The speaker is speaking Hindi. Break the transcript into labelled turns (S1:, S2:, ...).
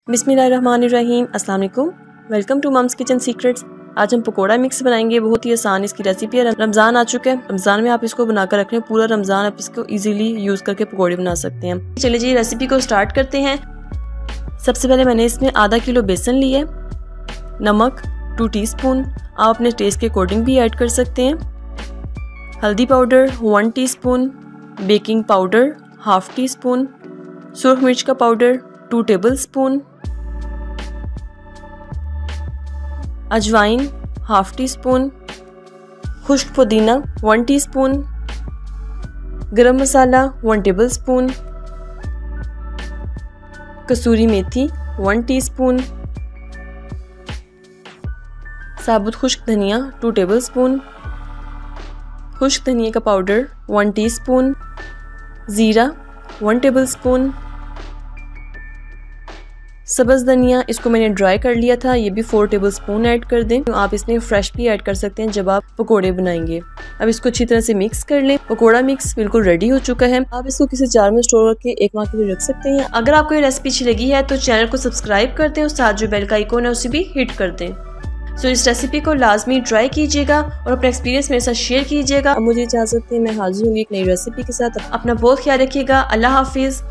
S1: बिस्मिल्लाहिर्रहमानिर्रहीम, अस्सलाम वालेकुम। Welcome to mum's kitchen secrets. आज हम पकोड़ा मिक्स बनाएंगे। बहुत ही आसान इसकी रेसिपी है। रमज़ान आ चुका है, रमज़ान में आप इसको बनाकर रखें, पूरा रमज़ान आप इसको इजीली यूज़ करके पकोड़े बना सकते हैं। चलिए जी रेसिपी को स्टार्ट करते हैं। सबसे पहले मैंने इसमें आधा किलो बेसन लिया है, नमक 2 टीस्पून, आप अपने टेस्ट के अकॉर्डिंग भी ऐड कर सकते हैं, हल्दी powder 1 teaspoon, baking powder 1/2 teaspoon, सुरख मिर्च का पाउडर 2 टेबलस्पून, अजवाइन 1/2 टीस्पून, खुश्क पुदीना 1 टीस्पून, गरम मसाला 1 टेबलस्पून, कसूरी मेथी 1 टीस्पून, साबुत खुश्क धनिया 2 टेबलस्पून, खुश्क धनिया का पाउडर 1 टीस्पून, ज़ीरा 1 टेबलस्पून, सब्ज़ धनिया इसको मैंने ड्राई कर लिया था, ये भी 4 टेबलस्पून ऐड कर दें। तो आप इसमें फ्रेश भी ऐड कर सकते हैं जब आप पकोड़े बनाएंगे। अब इसको अच्छी तरह से मिक्स कर लें। पकोड़ा मिक्स बिल्कुल रेडी हो चुका है। आप इसको किसी जार में स्टोर करके 1 माह के लिए रख सकते हैं। अगर आपको ये रेसिपी अच्छी लगी है तो चैनल को सब्सक्राइब कर दें और साथ जो बेल का आइकॉन है उसे भी हिट कर दें। सो इस रेसिपी को लाजमी ट्राई कीजिएगा और अपना एक्सपीरियंस मेरे साथ शेयर कीजिएगा। अब मुझे इजाज़त दें, मैं हाजिर हूँ एक नई रेसिपी के साथ। अपना बहुत ख्याल रखिएगा। अल्लाह हाफिज़।